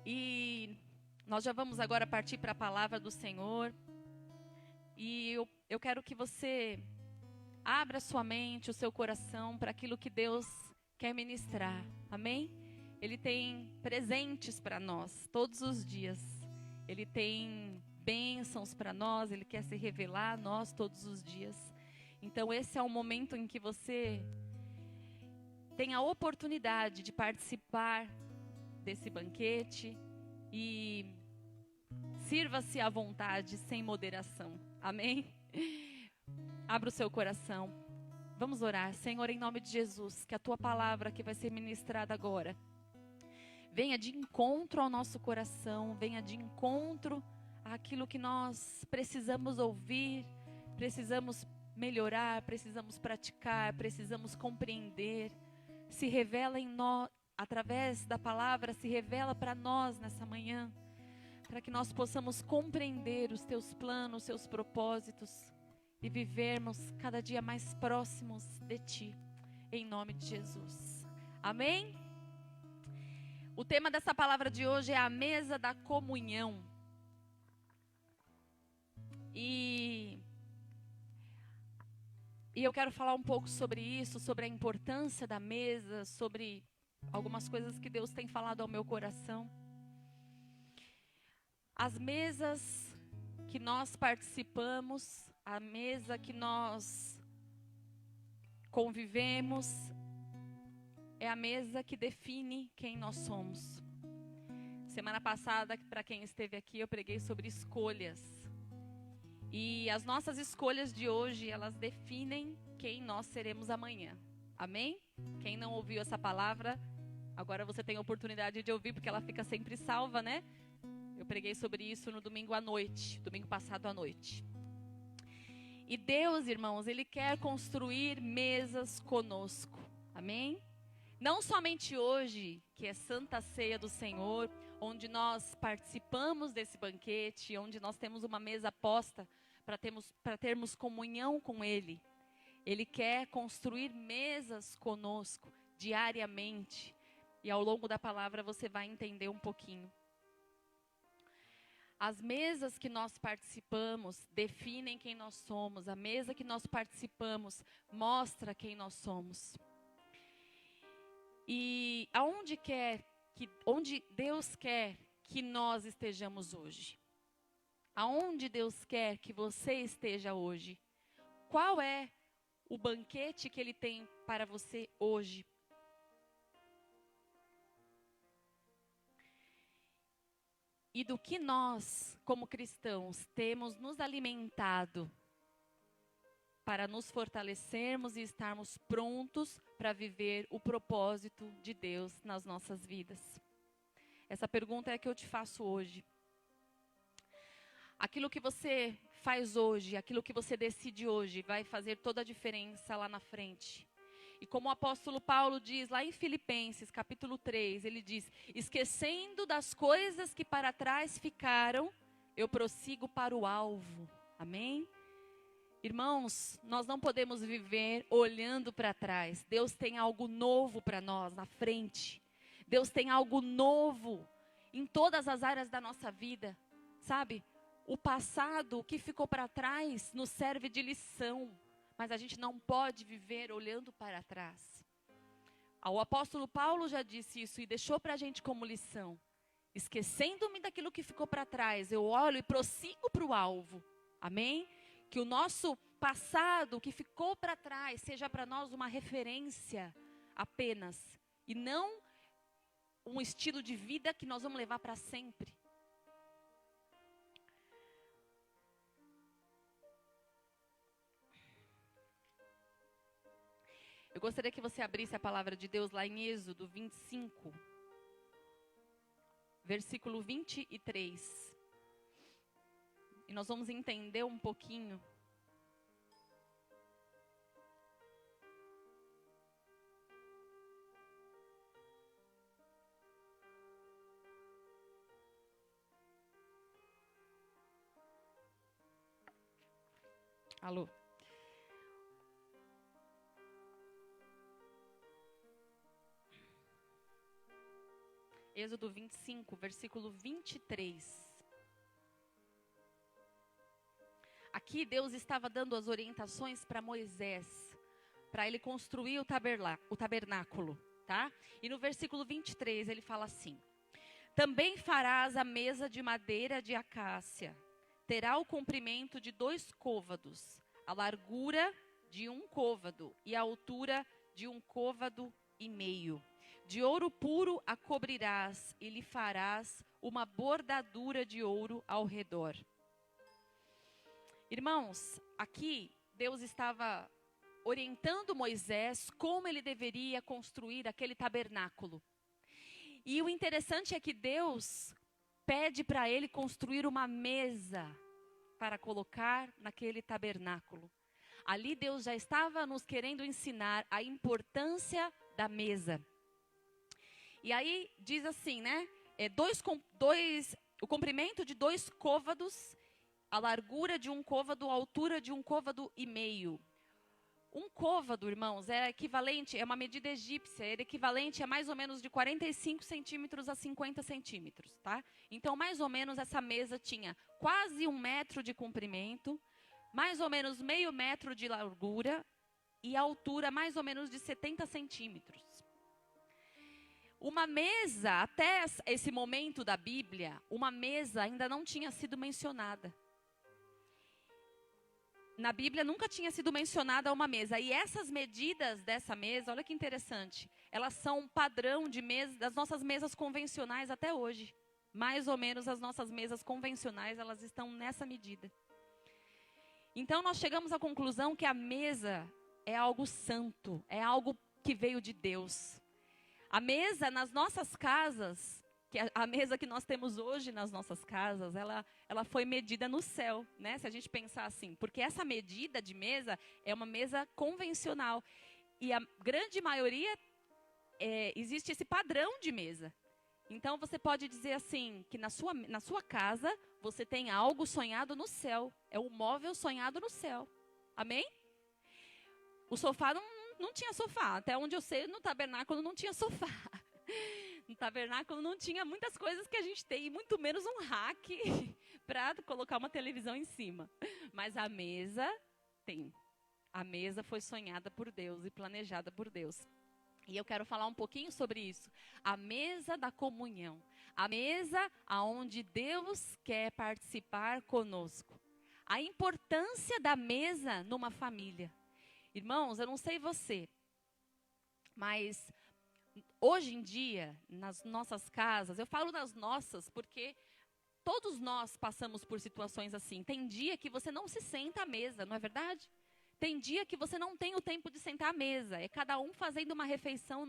E nós já vamos agora partir para a palavra do Senhor. E eu quero que você abra sua mente, o seu coração para aquilo que Deus quer ministrar. Amém? Ele tem presentes para nós todos os dias. Ele tem bênçãos para nós, Ele quer se revelar a nós todos os dias. Então esse é o momento em que você tem a oportunidade de participar desse banquete e sirva-se à vontade, sem moderação. Amém? Abra o seu coração. Vamos orar. Senhor, em nome de Jesus, que a Tua palavra que vai ser ministrada agora venha de encontro ao nosso coração, venha de encontro àquilo que nós precisamos ouvir, precisamos melhorar, precisamos praticar, precisamos compreender. Se revela em nós, através da palavra, se revela para nós nessa manhã, para que nós possamos compreender os Teus planos, os Teus propósitos e vivermos cada dia mais próximos de Ti, em nome de Jesus. Amém? O tema dessa palavra de hoje é a mesa da comunhão. E eu quero falar um pouco sobre isso, sobre a importância da mesa, sobre algumas coisas que Deus tem falado ao meu coração. As mesas que nós participamos, a mesa que nós convivemos, é a mesa que define quem nós somos. Semana passada, para quem esteve aqui, eu preguei sobre escolhas. E as nossas escolhas de hoje, elas definem quem nós seremos amanhã. Amém? Quem não ouviu essa palavra, agora você tem a oportunidade de ouvir, porque ela fica sempre salva, né? Eu preguei sobre isso no domingo à noite, domingo passado à noite. E Deus, irmãos, Ele quer construir mesas conosco. Amém? Não somente hoje, que é Santa Ceia do Senhor, onde nós participamos desse banquete, onde nós temos uma mesa posta para termos comunhão com Ele. Ele quer construir mesas conosco diariamente. E ao longo da palavra você vai entender um pouquinho. As mesas que nós participamos definem quem nós somos. A mesa que nós participamos mostra quem nós somos. E onde Deus quer que nós estejamos hoje? Aonde Deus quer que você esteja hoje? Qual é o banquete que Ele tem para você hoje? E do que nós, como cristãos, temos nos alimentado para nos fortalecermos e estarmos prontos para viver o propósito de Deus nas nossas vidas? Essa pergunta é a que eu te faço hoje. Aquilo que você faz hoje, aquilo que você decide hoje, vai fazer toda a diferença lá na frente. E como o apóstolo Paulo diz lá em Filipenses, capítulo 3, ele diz: esquecendo das coisas que para trás ficaram, eu prossigo para o alvo. Amém? Irmãos, nós não podemos viver olhando para trás. Deus tem algo novo para nós na frente. Deus tem algo novo em todas as áreas da nossa vida. Sabe? O passado, o que ficou para trás, nos serve de lição. Mas a gente não pode viver olhando para trás. O apóstolo Paulo já disse isso e deixou para a gente como lição. Esquecendo-me daquilo que ficou para trás, eu olho e prossigo para o alvo. Amém? Que o nosso passado, o que ficou para trás, seja para nós uma referência apenas. E não um estilo de vida que nós vamos levar para sempre. Eu gostaria que você abrisse a palavra de Deus lá em Êxodo 25, versículo 23. E nós vamos entender um pouquinho. Alô? Êxodo 25, versículo 23. Aqui Deus estava dando as orientações para Moisés, para ele construir o tabernáculo, tá? E no versículo 23 ele fala assim: também farás a mesa de madeira de acácia, terá o comprimento de 2 côvados, a largura de 1 côvado e a altura de 1 côvado e meio. De ouro puro a cobrirás e lhe farás uma bordadura de ouro ao redor. Irmãos, aqui Deus estava orientando Moisés como ele deveria construir aquele tabernáculo. E o interessante é que Deus pede para ele construir uma mesa para colocar naquele tabernáculo. Ali Deus já estava nos querendo ensinar a importância da mesa. E aí diz assim, né? O comprimento de 2 côvados, a largura de 1 côvado, a altura de 1 côvado e meio. 1 côvado, irmãos, é equivalente, é uma medida egípcia, é equivalente a mais ou menos de 45 centímetros a 50 centímetros, tá? Então, mais ou menos, essa mesa tinha quase 1 metro de comprimento, mais ou menos meio metro de largura e a altura mais ou menos de 70 centímetros. Uma mesa, até esse momento da Bíblia, uma mesa ainda não tinha sido mencionada. Na Bíblia nunca tinha sido mencionada uma mesa. E essas medidas dessa mesa, olha que interessante, elas são um padrão de mesa, das nossas mesas convencionais até hoje. Mais ou menos as nossas mesas convencionais, elas estão nessa medida. Então nós chegamos à conclusão que a mesa é algo santo, é algo que veio de Deus. A mesa nas nossas casas, que a mesa que nós temos hoje nas nossas casas, ela foi medida no céu, né? Se a gente pensar assim, porque essa medida de mesa é uma mesa convencional. E a grande maioria, existe esse padrão de mesa. Então você pode dizer assim, que na sua casa, você tem algo sonhado no céu. É um móvel sonhado no céu. Amém? O sofá não tinha sofá. Até onde eu sei, no tabernáculo não tinha sofá. No tabernáculo não tinha muitas coisas que a gente tem, e muito menos um rack para colocar uma televisão em cima. Mas a mesa tem. A mesa foi sonhada por Deus e planejada por Deus. E eu quero falar um pouquinho sobre isso. A mesa da comunhão. A mesa aonde Deus quer participar conosco. A importância da mesa numa família. Irmãos, eu não sei você, mas hoje em dia, nas nossas casas, eu falo nas nossas porque todos nós passamos por situações assim. Tem dia que você não se senta à mesa, não é verdade? Tem dia que você não tem o tempo de sentar à mesa. É cada um fazendo uma refeição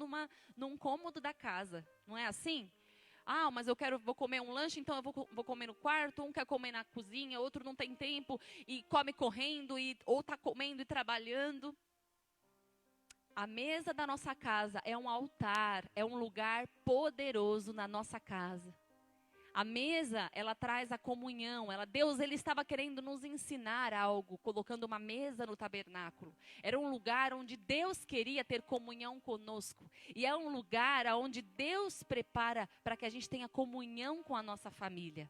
num cômodo da casa. Não é assim? Ah, mas vou comer um lanche, então eu vou comer no quarto. Um quer comer na cozinha, outro não tem tempo e come correndo, ou está comendo e trabalhando. A mesa da nossa casa é um altar, é um lugar poderoso na nossa casa. A mesa, ela traz a comunhão. Deus, ele estava querendo nos ensinar algo, colocando uma mesa no tabernáculo. Era um lugar onde Deus queria ter comunhão conosco. E é um lugar onde Deus prepara para que a gente tenha comunhão com a nossa família.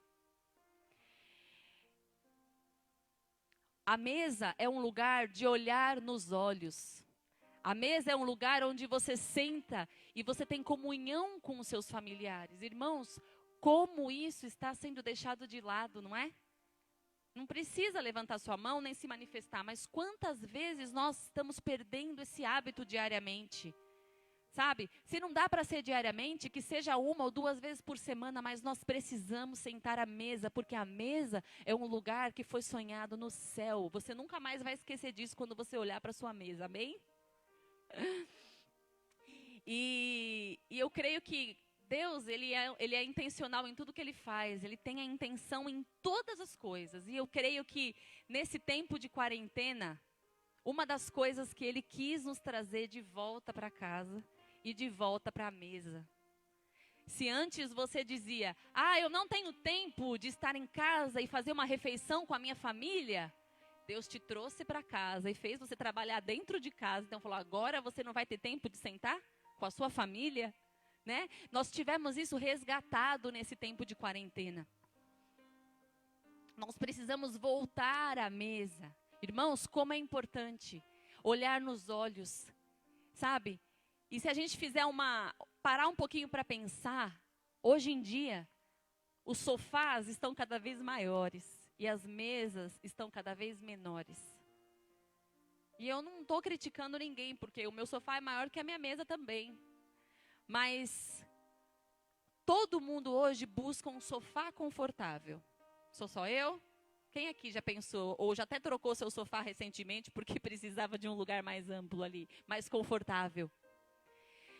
A mesa é um lugar de olhar nos olhos. A mesa é um lugar onde você senta e você tem comunhão com os seus familiares. Irmãos, como isso está sendo deixado de lado, não é? Não precisa levantar sua mão nem se manifestar, mas quantas vezes nós estamos perdendo esse hábito diariamente? Sabe? Se não dá para ser diariamente, que seja 1 ou 2 vezes por semana, mas nós precisamos sentar à mesa, porque a mesa é um lugar que foi sonhado no céu. Você nunca mais vai esquecer disso quando você olhar para sua mesa, amém? E eu creio que Deus, ele é intencional em tudo que ele faz. Ele tem a intenção em todas as coisas. E eu creio que nesse tempo de quarentena, uma das coisas que ele quis nos trazer de volta para casa e de volta para a mesa. Se antes você dizia, eu não tenho tempo de estar em casa e fazer uma refeição com a minha família, Deus te trouxe para casa e fez você trabalhar dentro de casa. Então falou, agora você não vai ter tempo de sentar com a sua família? né? Nós tivemos isso resgatado nesse tempo de quarentena. Nós precisamos voltar à mesa. Irmãos, como é importante olhar nos olhos, sabe? E se a gente parar um pouquinho para pensar, hoje em dia, os sofás estão cada vez maiores e as mesas estão cada vez menores. E eu não estou criticando ninguém, porque o meu sofá é maior que a minha mesa também. Mas todo mundo hoje busca um sofá confortável. Sou só eu? Quem aqui já pensou, ou já até trocou seu sofá recentemente porque precisava de um lugar mais amplo ali, mais confortável?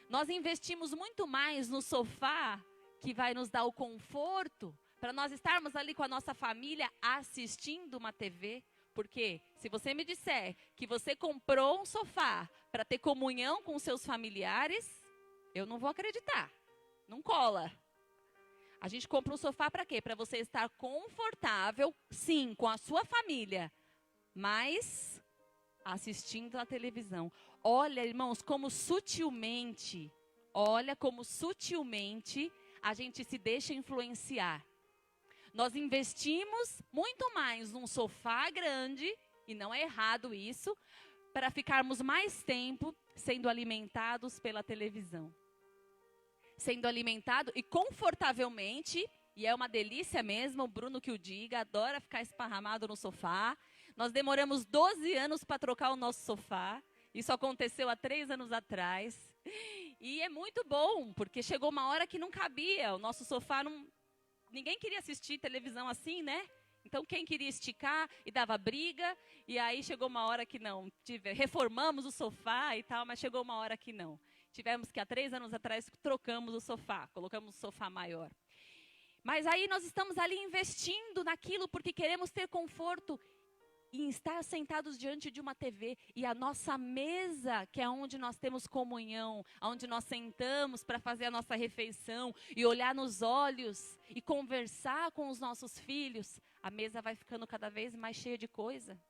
Nós investimos muito mais no sofá, que vai nos dar o conforto, para nós estarmos ali com a nossa família assistindo uma TV. Porque se você me disser que você comprou um sofá para ter comunhão com seus familiares, eu não vou acreditar. Não cola. A gente compra um sofá para quê? Para você estar confortável, sim, com a sua família, mas assistindo a televisão. Olha, irmãos, como sutilmente a gente se deixa influenciar. Nós investimos muito mais num sofá grande, e não é errado isso, para ficarmos mais tempo sendo alimentados pela televisão. Sendo alimentado e confortavelmente, e é uma delícia mesmo, o Bruno que o diga, adora ficar esparramado no sofá. Nós demoramos 12 anos para trocar o nosso sofá, isso aconteceu há 3 anos atrás. E é muito bom, porque chegou uma hora que não cabia, o nosso sofá não... Ninguém queria assistir televisão assim, né? Então quem queria esticar e dava briga, e aí chegou uma hora que não. Reformamos o sofá e tal, mas chegou uma hora que não. Tivemos que há 3 anos atrás trocamos o sofá, colocamos um sofá maior. Mas aí nós estamos ali investindo naquilo porque queremos ter conforto em estar sentados diante de uma TV. E a nossa mesa, que é onde nós temos comunhão, onde nós sentamos para fazer a nossa refeição e olhar nos olhos e conversar com os nossos filhos, a mesa vai ficando cada vez mais cheia de coisa.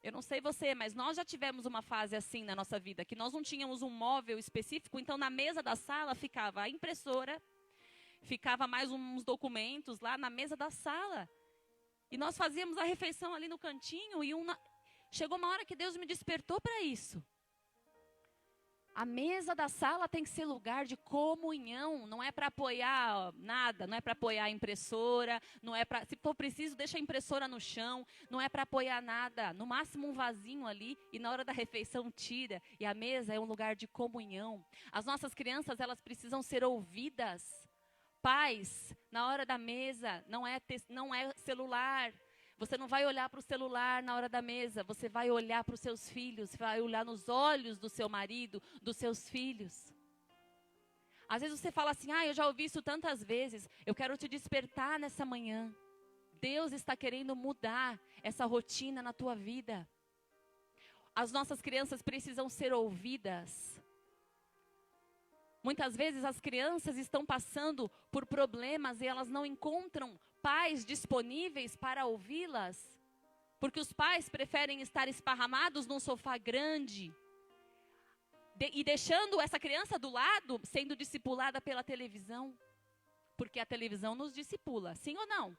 Eu não sei você, mas nós já tivemos uma fase assim na nossa vida, que nós não tínhamos um móvel específico, então na mesa da sala ficava a impressora, ficava mais uns documentos lá na mesa da sala. E nós fazíamos a refeição ali no cantinho e chegou uma hora que Deus me despertou para isso. A mesa da sala tem que ser lugar de comunhão, não é para apoiar nada, não é para apoiar a impressora, não é para, se for preciso, deixa a impressora no chão, não é para apoiar nada, no máximo um vasinho ali e na hora da refeição tira. E a mesa é um lugar de comunhão. As nossas crianças, elas precisam ser ouvidas. Pais, na hora da mesa, não é celular. Você não vai olhar para o celular na hora da mesa, você vai olhar para os seus filhos, vai olhar nos olhos do seu marido, dos seus filhos. Às vezes você fala assim, eu já ouvi isso tantas vezes, eu quero te despertar nessa manhã. Deus está querendo mudar essa rotina na tua vida. As nossas crianças precisam ser ouvidas. Muitas vezes as crianças estão passando por problemas e elas não encontram pais disponíveis para ouvi-las, porque os pais preferem estar esparramados num sofá grande e deixando essa criança do lado, sendo discipulada pela televisão, porque a televisão nos discipula, sim ou não?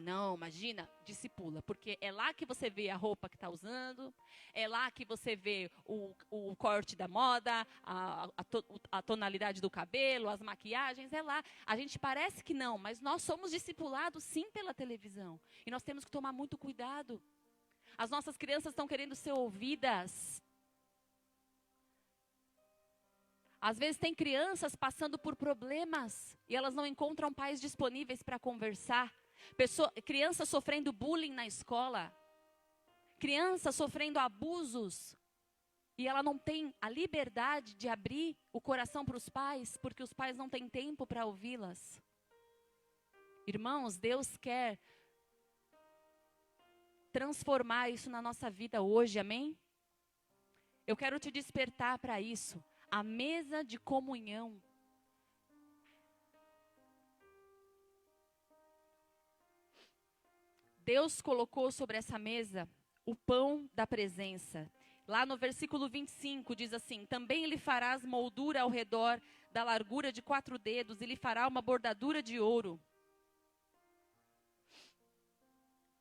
Não, imagina, discipula, porque é lá que você vê a roupa que está usando, é lá que você vê o corte da moda, a tonalidade do cabelo, as maquiagens, é lá. A gente parece que não, mas nós somos discipulados sim pela televisão. E nós temos que tomar muito cuidado. As nossas crianças estão querendo ser ouvidas. Às vezes tem crianças passando por problemas e elas não encontram pais disponíveis para conversar. Criança sofrendo bullying na escola, criança sofrendo abusos, e ela não tem a liberdade de abrir o coração para os pais, porque os pais não têm tempo para ouvi-las. Irmãos, Deus quer transformar isso na nossa vida hoje, amém? Eu quero te despertar para isso, a mesa de comunhão. Deus colocou sobre essa mesa o pão da presença. Lá no versículo 25 diz assim: também lhe farás moldura ao redor da largura de 4 dedos, e lhe fará uma bordadura de ouro.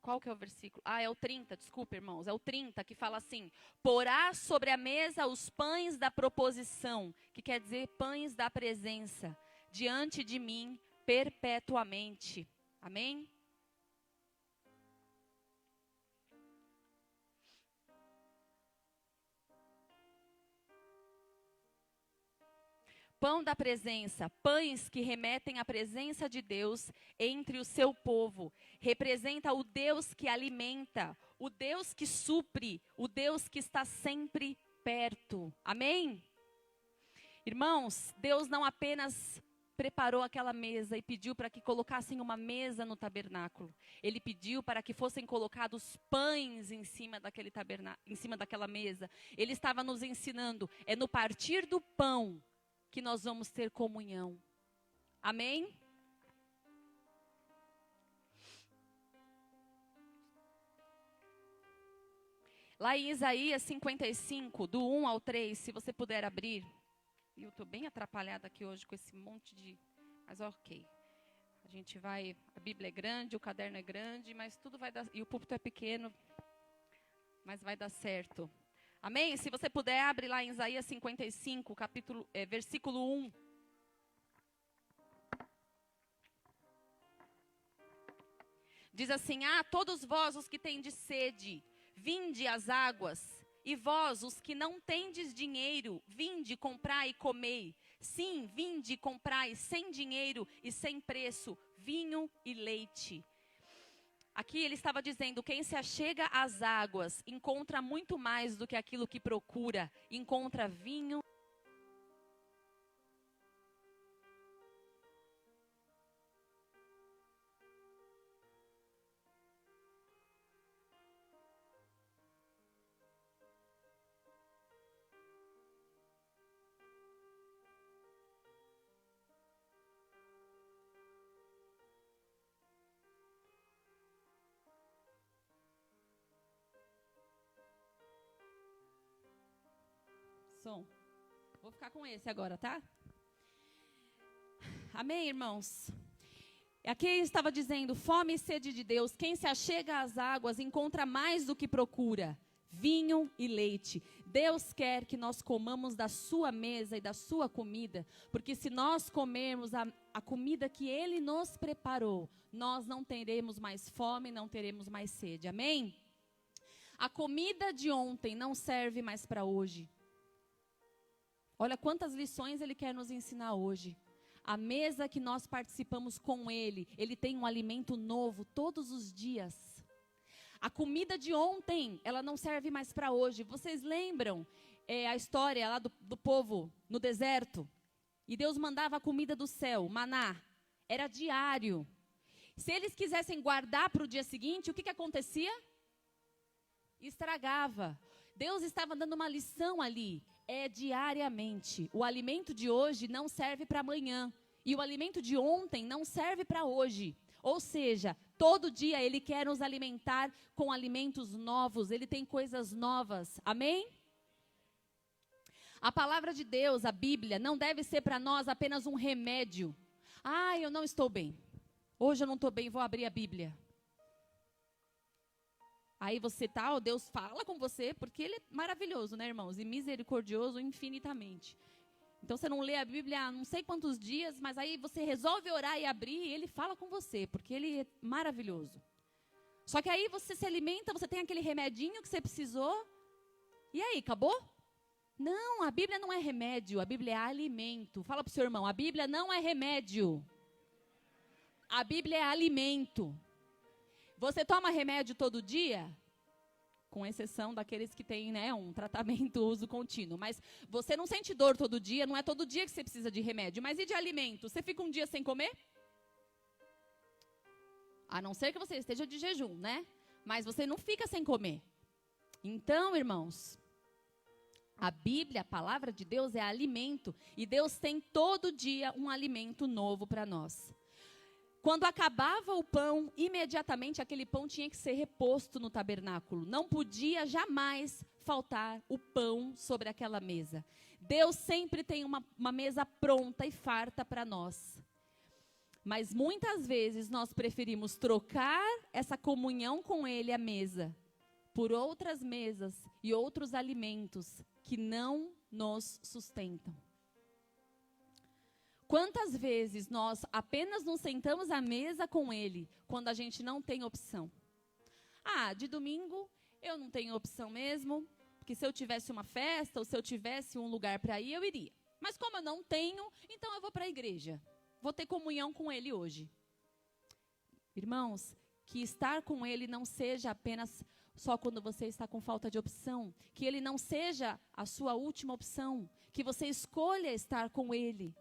Qual que é o versículo? Ah, é o 30, desculpa, irmãos. É o 30 que fala assim: porá sobre a mesa os pães da proposição, que quer dizer pães da presença, diante de mim perpetuamente. Amém? Pão da presença, pães que remetem à presença de Deus entre o seu povo. Representa o Deus que alimenta, o Deus que supre, o Deus que está sempre perto. Amém? Irmãos, Deus não apenas preparou aquela mesa e pediu para que colocassem uma mesa no tabernáculo. Ele pediu para que fossem colocados pães em cima daquele em cima daquela mesa. Ele estava nos ensinando, é no partir do pão que nós vamos ter comunhão. Amém? Lá em Isaías 55, do 1 ao 3, se você puder abrir. Eu estou bem atrapalhada aqui hoje com esse monte de... Mas ok. A gente vai... A Bíblia é grande, o caderno é grande, mas tudo vai dar... E o púlpito é pequeno, mas vai dar certo. Amém? Se você puder, abre lá em Isaías 55, versículo 1. Diz assim: ah, todos vós os que tendes sede, vinde às águas, e vós os que não tendes dinheiro, vinde, comprai e comei. Sim, vinde, comprai sem dinheiro e sem preço, vinho e leite. Aqui ele estava dizendo, quem se achega às águas encontra muito mais do que aquilo que procura. Encontra vinho. Som. Vou ficar com esse agora, tá? Amém, irmãos? Aqui ele estava dizendo, fome e sede de Deus, quem se achega às águas encontra mais do que procura, vinho e leite. Deus quer que nós comamos da sua mesa e da sua comida, porque se nós comermos a comida que Ele nos preparou, nós não teremos mais fome, não teremos mais sede, amém? A comida de ontem não serve mais para hoje. Olha quantas lições Ele quer nos ensinar hoje. A mesa que nós participamos com Ele, Ele tem um alimento novo todos os dias. A comida de ontem, ela não serve mais para hoje. Vocês lembram a história lá do povo no deserto? E Deus mandava a comida do céu, maná. Era diário. Se eles quisessem guardar para o dia seguinte, o que acontecia? Estragava. Deus estava dando uma lição ali. É diariamente. O alimento de hoje não serve para amanhã. E o alimento de ontem não serve para hoje. Ou seja, todo dia Ele quer nos alimentar com alimentos novos. Ele tem coisas novas. Amém? A palavra de Deus, a Bíblia, não deve ser para nós apenas um remédio. Ah, eu não estou bem. Hoje eu não estou bem, vou abrir a Bíblia. Aí você tá, Deus fala com você, porque Ele é maravilhoso, né, irmãos? E misericordioso infinitamente. Então você não lê a Bíblia há não sei quantos dias, mas aí você resolve orar e abrir, e Ele fala com você, porque Ele é maravilhoso. Só que aí você se alimenta, você tem aquele remedinho que você precisou, e aí, acabou? Não, a Bíblia não é remédio, a Bíblia é alimento. Fala para o seu irmão, a Bíblia não é remédio. A Bíblia é alimento. Você toma remédio todo dia? Com exceção daqueles que têm, né, um tratamento, uso contínuo. Mas você não sente dor todo dia, não é todo dia que você precisa de remédio. Mas e de alimento? Você fica um dia sem comer? A não ser que você esteja de jejum, né? Mas você não fica sem comer. Então, irmãos, a Bíblia, a palavra de Deus é alimento. E Deus tem todo dia um alimento novo para nós. Quando acabava o pão, imediatamente aquele pão tinha que ser reposto no tabernáculo. Não podia jamais faltar o pão sobre aquela mesa. Deus sempre tem uma mesa pronta e farta para nós. Mas muitas vezes nós preferimos trocar essa comunhão com Ele, a mesa, por outras mesas e outros alimentos que não nos sustentam. Quantas vezes nós apenas nos sentamos à mesa com Ele, quando a gente não tem opção? Ah, de domingo eu não tenho opção mesmo, porque se eu tivesse uma festa ou se eu tivesse um lugar para ir, eu iria. Mas como eu não tenho, então eu vou para a igreja. Vou ter comunhão com Ele hoje. Irmãos, que estar com Ele não seja apenas só quando você está com falta de opção. Que Ele não seja a sua última opção. Que você escolha estar com Ele.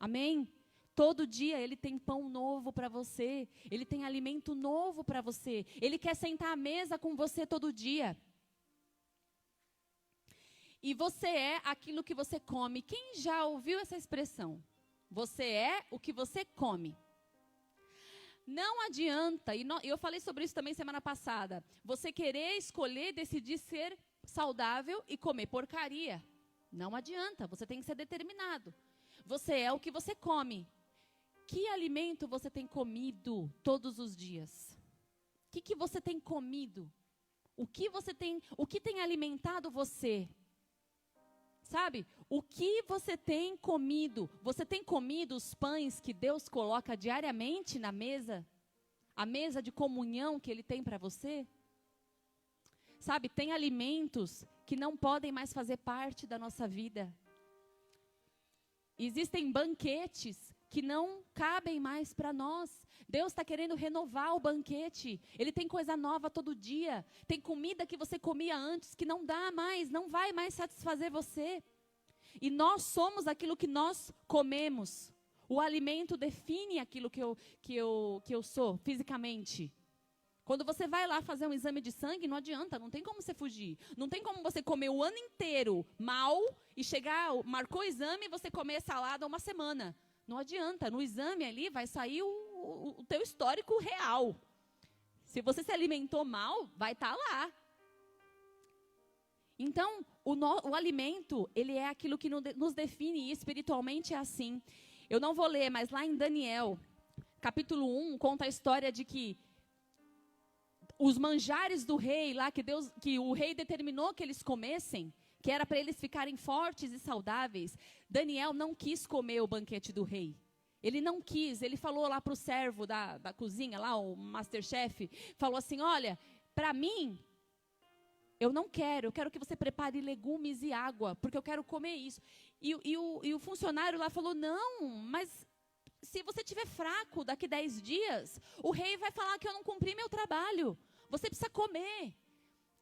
Amém? Todo dia Ele tem pão novo para você. Ele tem alimento novo para você. Ele quer sentar à mesa com você todo dia. E você é aquilo que você come. Quem já ouviu essa expressão? Você é o que você come. Não adianta, e eu falei sobre isso também semana passada, você querer escolher, decidir ser saudável e comer porcaria. Não adianta, você tem que ser determinado. Você é o que você come. Que alimento você tem comido todos os dias? O que você tem comido? O que tem alimentado você? Sabe? O que você tem comido? Você tem comido os pães que Deus coloca diariamente na mesa? A mesa de comunhão que Ele tem para você? Sabe, tem alimentos que não podem mais fazer parte da nossa vida. Existem banquetes que não cabem mais para nós. Deus está querendo renovar o banquete. Ele tem coisa nova todo dia. Tem comida que você comia antes que não dá mais, não vai mais satisfazer você. E nós somos aquilo que nós comemos. O alimento define aquilo que eu sou fisicamente. Quando você vai lá fazer um exame de sangue, não adianta, não tem como você fugir. Não tem como você comer o ano inteiro mal e chegar, marcou o exame e você comer salada uma semana. Não adianta, no exame ali vai sair o teu histórico real. Se você se alimentou mal, vai estar lá. Então, o alimento, ele é aquilo que nos define, e espiritualmente é assim. Eu não vou ler, mas lá em Daniel, capítulo 1, conta a história de que os manjares do rei lá, que o rei determinou que eles comessem, que era para eles ficarem fortes e saudáveis, Daniel não quis comer o banquete do rei. Ele não quis, ele falou lá para o servo da cozinha, lá o Masterchef, falou assim, olha, para mim, eu quero que você prepare legumes e água, porque eu quero comer isso. E o funcionário lá falou, não, mas se você estiver fraco daqui 10 dias, o rei vai falar que eu não cumpri meu trabalho. Você precisa comer.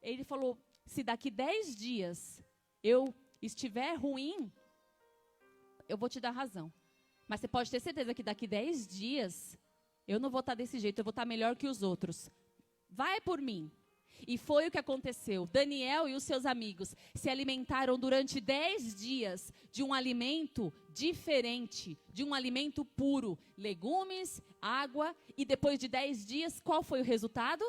Ele falou, se daqui 10 dias eu estiver ruim, eu vou te dar razão. Mas você pode ter certeza que daqui 10 dias, eu não vou estar desse jeito, eu vou estar melhor que os outros. Vai por mim. E foi o que aconteceu. Daniel e os seus amigos se alimentaram durante 10 dias de um alimento diferente, de um alimento puro. Legumes, água, e depois de 10 dias, qual foi o resultado?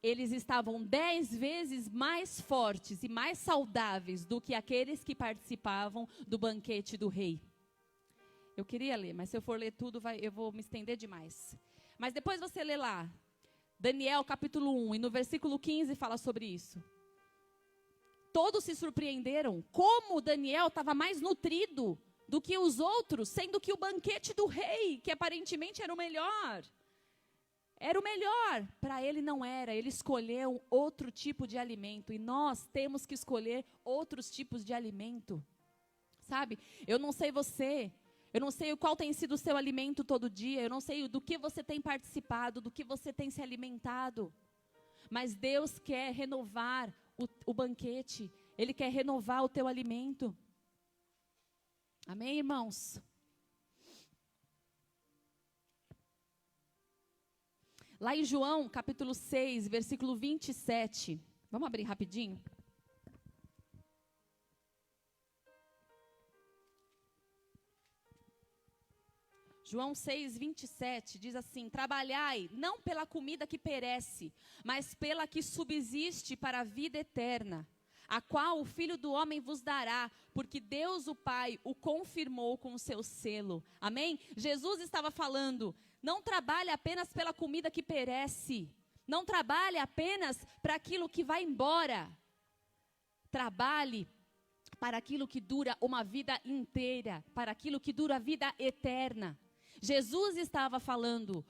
Eles estavam 10 vezes mais fortes e mais saudáveis do que aqueles que participavam do banquete do rei. Eu queria ler, mas se eu for ler tudo, eu vou me estender demais. Mas depois você lê lá, Daniel capítulo 1, e no versículo 15 fala sobre isso. Todos se surpreenderam como Daniel estava mais nutrido do que os outros, sendo que o banquete do rei, que aparentemente era o melhor, para ele não era. Ele escolheu outro tipo de alimento, e nós temos que escolher outros tipos de alimento, sabe? Eu não sei você, eu não sei qual tem sido o seu alimento todo dia, eu não sei do que você tem participado, do que você tem se alimentado, mas Deus quer renovar o banquete, Ele quer renovar o teu alimento. Amém, irmãos? Lá em João, capítulo 6, versículo 27. Vamos abrir rapidinho? João 6, 27 diz assim: trabalhai não pela comida que perece, mas pela que subsiste para a vida eterna, a qual o Filho do Homem vos dará, porque Deus o Pai o confirmou com o seu selo. Amém? Jesus estava falando, não trabalhe apenas pela comida que perece, não trabalhe apenas para aquilo que vai embora. Trabalhe para aquilo que dura uma vida inteira, para aquilo que dura a vida eterna. Jesus estava falando,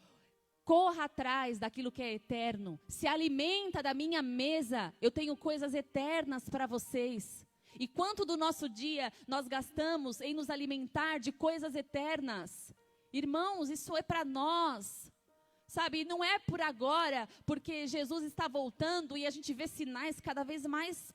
corra atrás daquilo que é eterno, se alimenta da minha mesa, eu tenho coisas eternas para vocês. E quanto do nosso dia nós gastamos em nos alimentar de coisas eternas? Irmãos, isso é para nós, sabe? Não é por agora, porque Jesus está voltando e a gente vê sinais cada vez mais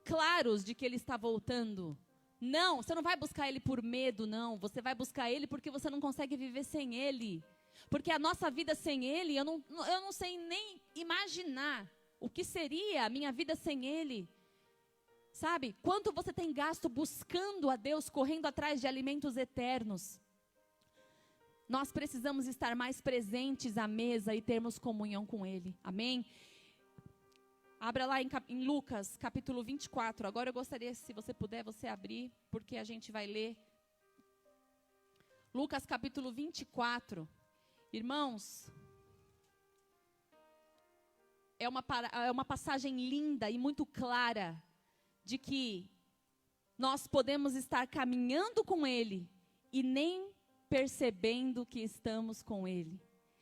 claros de que Ele está voltando. Não, você não vai buscar Ele por medo, não. Você vai buscar Ele porque você não consegue viver sem Ele. Porque a nossa vida sem Ele, eu não sei nem imaginar o que seria a minha vida sem Ele. Sabe? Quanto você tem gasto buscando a Deus, correndo atrás de alimentos eternos? Nós precisamos estar mais presentes à mesa e termos comunhão com Ele. Amém? Abra lá em Lucas, capítulo 24. Agora eu gostaria, se você puder, você abrir, porque a gente vai ler. Lucas, capítulo 24. Irmãos, é uma passagem linda e muito clara de que nós podemos estar caminhando com Ele e nem percebendo que estamos com Ele.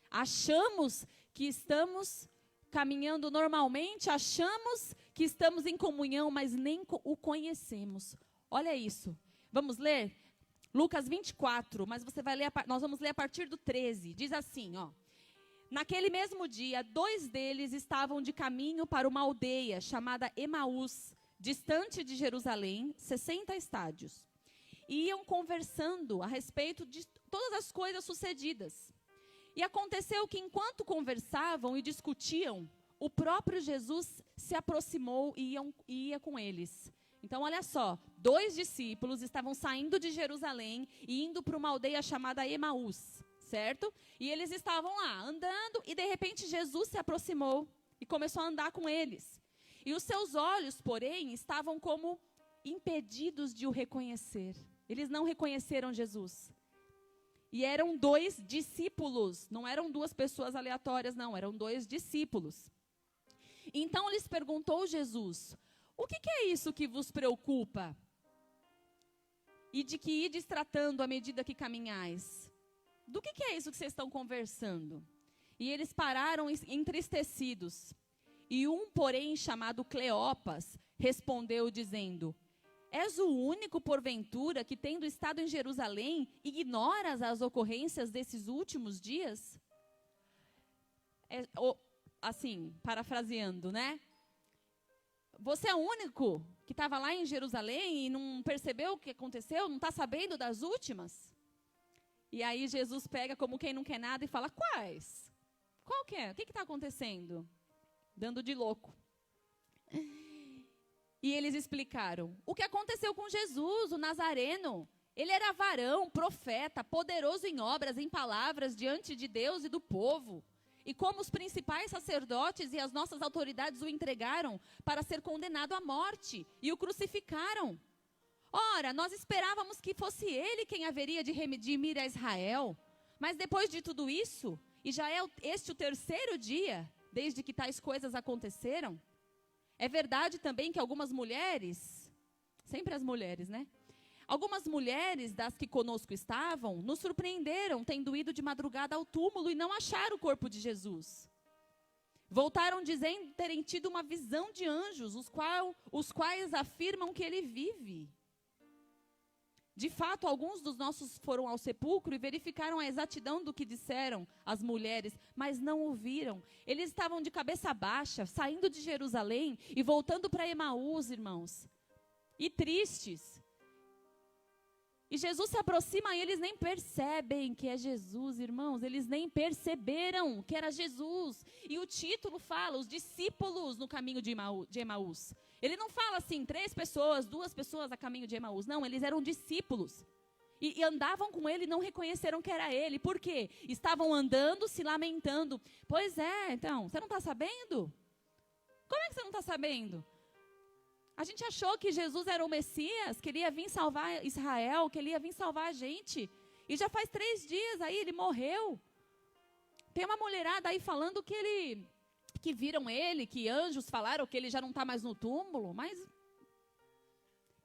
Achamos que estamos caminhando normalmente, achamos que estamos em comunhão, mas nem o conhecemos. Olha isso. Vamos ler? Lucas 24, mas você vai ler, nós vamos ler a partir do 13. Diz assim, ó. Naquele mesmo dia, 2 deles estavam de caminho para uma aldeia chamada Emaús, distante de Jerusalém, 60 estádios. E iam conversando a respeito de todas as coisas sucedidas. E aconteceu que enquanto conversavam e discutiam, o próprio Jesus se aproximou e ia com eles. Então, olha só, 2 discípulos estavam saindo de Jerusalém e indo para uma aldeia chamada Emaús, certo? E eles estavam lá, andando, e de repente Jesus se aproximou e começou a andar com eles. E os seus olhos, porém, estavam como impedidos de o reconhecer. Eles não reconheceram Jesus. E eram 2 discípulos, não eram 2 pessoas aleatórias, não, eram 2 discípulos. Então lhes perguntou Jesus: o que é isso que vos preocupa? E de que ides tratando à medida que caminhais? Do que é isso que vocês estão conversando? E eles pararam entristecidos. E um, porém, chamado Cleopas, respondeu dizendo: és o único, porventura, que tendo estado em Jerusalém, ignoras as ocorrências desses últimos dias? Assim, parafraseando, né? Você é o único que estava lá em Jerusalém e não percebeu o que aconteceu? Não está sabendo das últimas? E aí Jesus pega como quem não quer nada e fala: quais? Qual que é? O que está acontecendo? Dando de louco. E eles explicaram: o que aconteceu com Jesus, o Nazareno? Ele era varão, profeta, poderoso em obras, em palavras, diante de Deus e do povo. E como os principais sacerdotes e as nossas autoridades o entregaram para ser condenado à morte e o crucificaram. Ora, nós esperávamos que fosse ele quem haveria de redimir a Israel. Mas depois de tudo isso, e já é este o 3º dia, desde que tais coisas aconteceram, é verdade também que algumas mulheres, sempre as mulheres, né? Algumas mulheres das que conosco estavam, nos surpreenderam, tendo ido de madrugada ao túmulo e não acharam o corpo de Jesus. Voltaram dizendo terem tido uma visão de anjos, os quais afirmam que ele vive. De fato, alguns dos nossos foram ao sepulcro e verificaram a exatidão do que disseram as mulheres, mas não ouviram. Eles estavam de cabeça baixa, saindo de Jerusalém e voltando para Emaús, irmãos. E tristes. E Jesus se aproxima e eles nem percebem que é Jesus, irmãos. Eles nem perceberam que era Jesus. E o título fala, os discípulos no caminho de Emaús. Ele não fala assim, 3 pessoas, 2 pessoas a caminho de Emaús. Não, eles eram discípulos. e andavam com ele e não reconheceram que era ele. Por quê? Estavam andando, se lamentando. Pois é, então, você não está sabendo? Como é que você não está sabendo? A gente achou que Jesus era o Messias, que ele ia vir salvar Israel, que ele ia vir salvar a gente. E já faz 3 dias aí, ele morreu. Tem uma mulherada aí falando que viram ele, que anjos falaram que ele já não está mais no túmulo, mas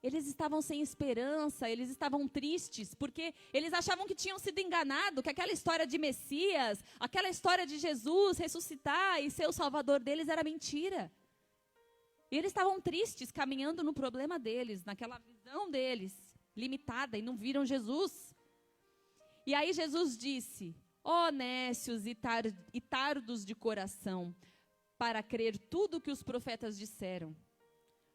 eles estavam sem esperança, eles estavam tristes, porque eles achavam que tinham sido enganados, que aquela história de Messias, aquela história de Jesus ressuscitar e ser o salvador deles era mentira. E eles estavam tristes, caminhando no problema deles, naquela visão deles, limitada, e não viram Jesus. E aí Jesus disse: ó nécios e tardos de coração, para crer tudo o que os profetas disseram.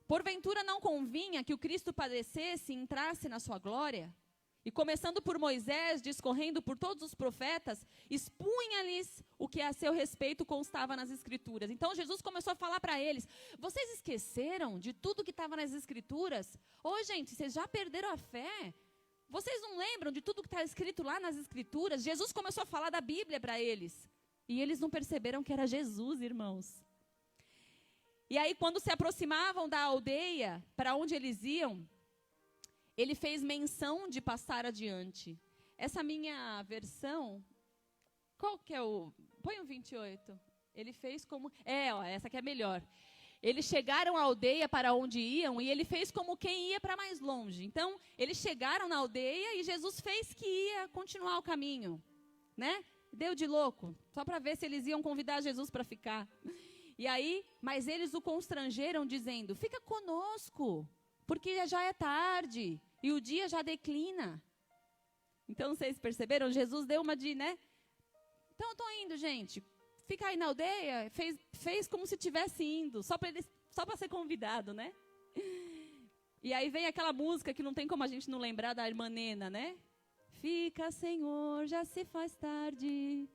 Porventura não convinha que o Cristo padecesse e entrasse na sua glória? E começando por Moisés, discorrendo por todos os profetas, expunha-lhes o que a seu respeito constava nas Escrituras. Então Jesus começou a falar para eles: vocês esqueceram de tudo que estava nas Escrituras? Ô gente, vocês já perderam a fé? Vocês não lembram de tudo que está escrito lá nas Escrituras? Jesus começou a falar da Bíblia para eles. E eles não perceberam que era Jesus, irmãos. E aí, quando se aproximavam da aldeia, para onde eles iam, ele fez menção de passar adiante. Essa minha versão, qual que é o... Põe o 28. Ele fez como... essa aqui é melhor. Eles chegaram à aldeia para onde iam e ele fez como quem ia para mais longe. Então, eles chegaram na aldeia e Jesus fez que ia continuar o caminho, né? Deu de louco, só para ver se eles iam convidar Jesus para ficar. E aí, mas eles o constrangeram dizendo: fica conosco, porque já é tarde e o dia já declina. Então, vocês perceberam? Jesus deu uma de, né? Então, eu estou indo, gente. Fica aí na aldeia, fez como se estivesse indo, só para ser convidado, né? E aí vem aquela música que não tem como a gente não lembrar da irmã Nena, né? Fica, Senhor, já se faz tarde,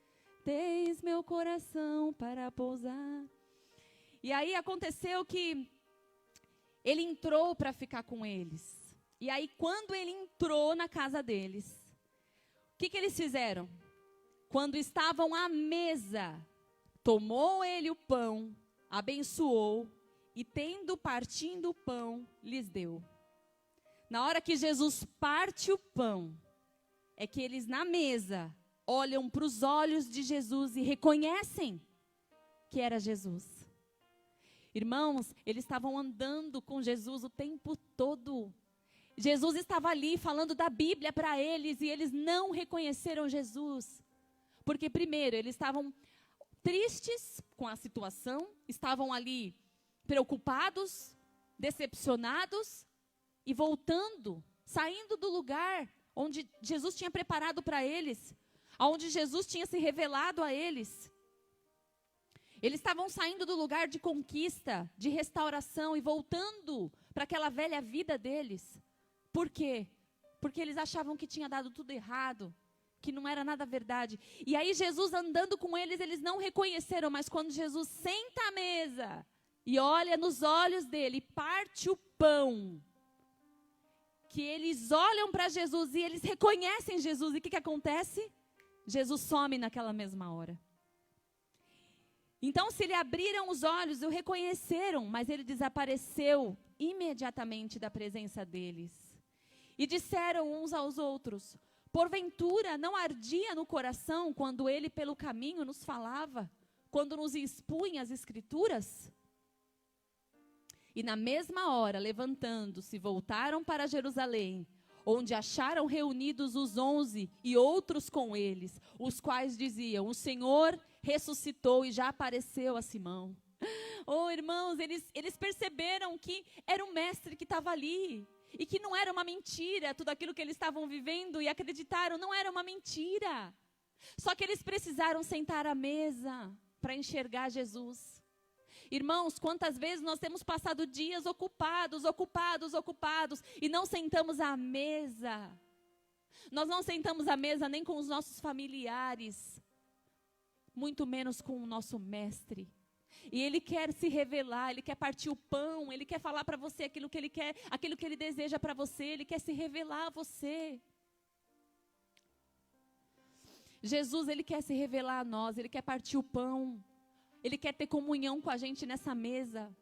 tens meu coração para pousar. E aí aconteceu que ele entrou para ficar com eles. E aí quando ele entrou na casa deles, o que eles fizeram? Quando estavam à mesa, tomou ele o pão, abençoou e tendo partindo o pão, lhes deu. Na hora que Jesus parte o pão, é que eles na mesa olham para os olhos de Jesus e reconhecem que era Jesus. Irmãos, eles estavam andando com Jesus o tempo todo. Jesus estava ali falando da Bíblia para eles e eles não reconheceram Jesus. Porque primeiro, eles estavam tristes com a situação, estavam ali preocupados, decepcionados e voltando, saindo do lugar onde Jesus tinha preparado para eles, onde Jesus tinha se revelado a eles. Eles estavam saindo do lugar de conquista, de restauração e voltando para aquela velha vida deles. Por quê? Porque eles achavam que tinha dado tudo errado, que não era nada verdade. E aí Jesus andando com eles, eles não reconheceram, mas quando Jesus senta à mesa e olha nos olhos dele, parte o pão, que eles olham para Jesus e eles reconhecem Jesus. E o que acontece? Jesus some naquela mesma hora. Então, se lhe abriram os olhos e o reconheceram, mas ele desapareceu imediatamente da presença deles. E disseram uns aos outros: porventura não ardia no coração quando ele pelo caminho nos falava, quando nos expunha as Escrituras? E na mesma hora, levantando-se, voltaram para Jerusalém, onde acharam reunidos os 11 e outros com eles, os quais diziam: o Senhor ressuscitou e já apareceu a Simão. Oh, irmãos, eles perceberam que era o mestre que estava ali, e que não era uma mentira tudo aquilo que eles estavam vivendo, e acreditaram, não era uma mentira. Só que eles precisaram sentar à mesa para enxergar Jesus. Irmãos, quantas vezes nós temos passado dias ocupados, e não sentamos à mesa. Nós não sentamos à mesa nem com os nossos familiares, muito menos com o nosso mestre. E ele quer se revelar, ele quer partir o pão, ele quer falar para você aquilo que ele quer, aquilo que ele deseja para você, ele quer se revelar a você. Jesus, Ele quer se revelar a nós, Ele quer partir o pão, Ele quer ter comunhão com a gente nessa mesa.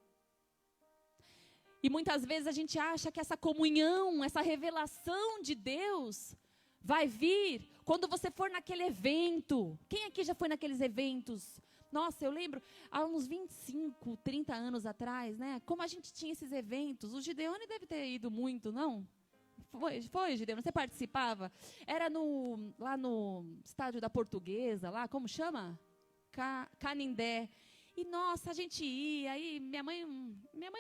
E muitas vezes a gente acha que essa comunhão, essa revelação de Deus vai vir quando você for naquele evento. Quem aqui já foi naqueles eventos? Nossa, eu lembro, há uns 25, 30 anos atrás, né? Como a gente tinha esses eventos. O Gideone deve ter ido muito, não? Foi, Gideone? Você participava? Era lá no estádio da Portuguesa, lá, como chama? Canindé. E, nossa, a gente ia, aí minha mãe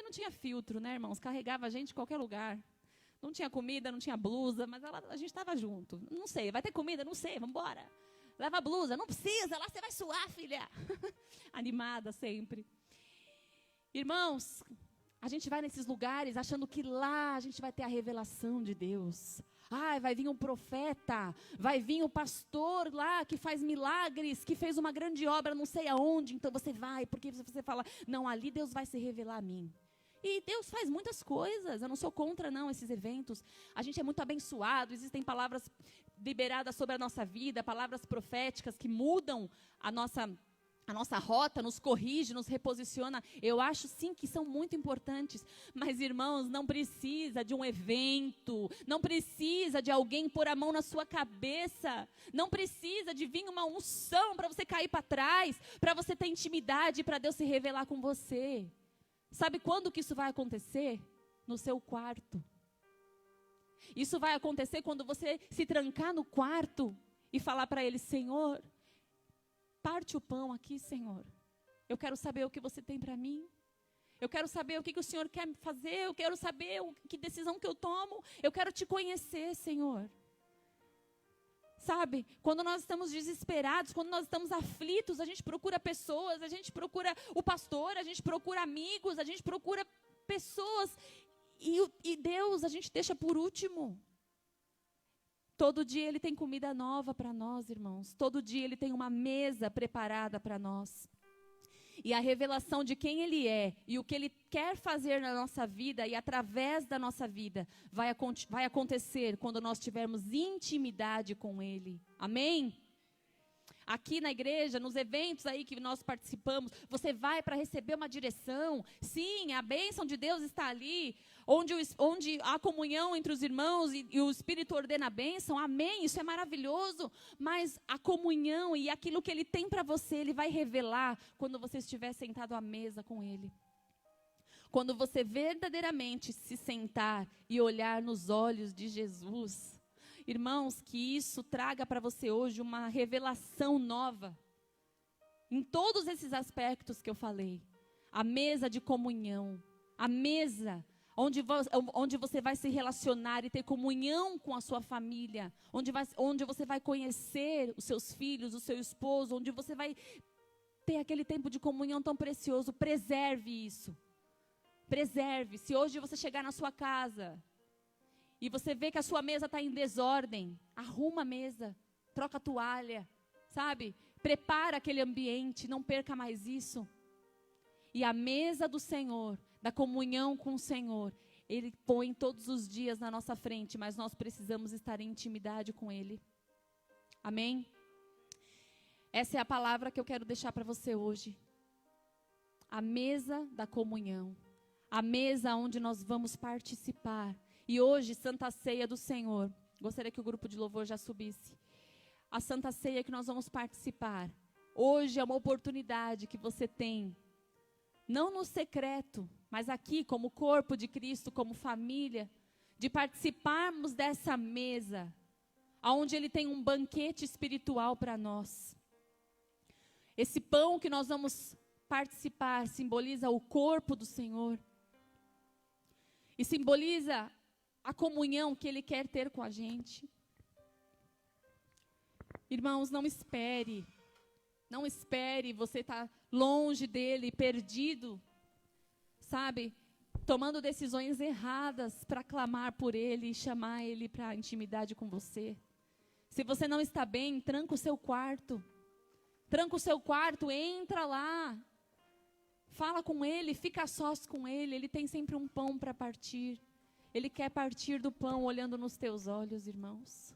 não tinha filtro, né, irmãos? Carregava a gente em qualquer lugar. Não tinha comida, não tinha blusa, mas a gente estava junto. Não sei, vai ter comida? Não sei, vamos embora. Leva a blusa, não precisa, lá você vai suar, filha. Animada sempre. Irmãos, a gente vai nesses lugares achando que lá a gente vai ter a revelação de Deus. Ai, vai vir um profeta, vai vir um pastor lá que faz milagres, que fez uma grande obra não sei aonde. Então você vai, porque você fala, não, ali Deus vai se revelar a mim. E Deus faz muitas coisas, eu não sou contra não esses eventos. A gente é muito abençoado, existem palavras liberadas sobre a nossa vida, palavras proféticas que mudam a nossa rota, nos corrige, nos reposiciona. Eu acho sim que são muito importantes. Mas, irmãos, não precisa de um evento, não precisa de alguém pôr a mão na sua cabeça, não precisa de vir uma unção para você cair para trás, para você ter intimidade, para Deus se revelar com você. Sabe quando que isso vai acontecer? No seu quarto. Isso vai acontecer quando você se trancar no quarto e falar para Ele, Senhor, parte o pão aqui, Senhor. Eu quero saber o que você tem para mim. Eu quero saber o que o Senhor quer fazer. Eu quero saber que decisão que eu tomo. Eu quero te conhecer, Senhor. Sabe, quando nós estamos desesperados, quando nós estamos aflitos, a gente procura pessoas, a gente procura o pastor, a gente procura amigos, a gente procura pessoas. E Deus a gente deixa por último. Todo dia Ele tem comida nova para nós, irmãos. Todo dia Ele tem uma mesa preparada para nós. E a revelação de quem Ele é e o que Ele quer fazer na nossa vida e através da nossa vida vai acontecer quando nós tivermos intimidade com Ele. Amém? Aqui na igreja, nos eventos aí que nós participamos, você vai para receber uma direção. Sim, a bênção de Deus está ali, onde há comunhão entre os irmãos e o Espírito ordena a bênção. Amém, isso é maravilhoso. Mas a comunhão e aquilo que Ele tem para você, Ele vai revelar quando você estiver sentado à mesa com Ele. Quando você verdadeiramente se sentar e olhar nos olhos de Jesus. Irmãos, que isso traga para você hoje uma revelação nova. Em todos esses aspectos que eu falei. A mesa de comunhão. A mesa onde você vai se relacionar e ter comunhão com a sua família. Onde você vai conhecer os seus filhos, o seu esposo. Onde você vai ter aquele tempo de comunhão tão precioso. Preserve isso. Preserve. Se hoje você chegar na sua casa e você vê que a sua mesa está em desordem, arruma a mesa, troca a toalha, sabe? Prepara aquele ambiente, não perca mais isso. E a mesa do Senhor, da comunhão com o Senhor, Ele põe todos os dias na nossa frente, mas nós precisamos estar em intimidade com Ele. Amém? Essa é a palavra que eu quero deixar para você hoje. A mesa da comunhão. A mesa onde nós vamos participar. E hoje, Santa Ceia do Senhor. Gostaria que o grupo de louvor já subisse. A Santa Ceia que nós vamos participar. Hoje é uma oportunidade que você tem. Não no secreto, mas aqui como corpo de Cristo, como família. De participarmos dessa mesa. Onde Ele tem um banquete espiritual para nós. Esse pão que nós vamos participar simboliza o corpo do Senhor. E simboliza a comunhão que Ele quer ter com a gente. Irmãos, não espere. Não espere você estar longe dEle, perdido. Sabe? Tomando decisões erradas para clamar por Ele e chamar Ele para a intimidade com você. Se você não está bem, tranca o seu quarto. Tranca o seu quarto, entra lá. Fala com Ele, fica a sós com Ele. Ele tem sempre um pão para partir. Ele quer partir do pão olhando nos teus olhos, irmãos.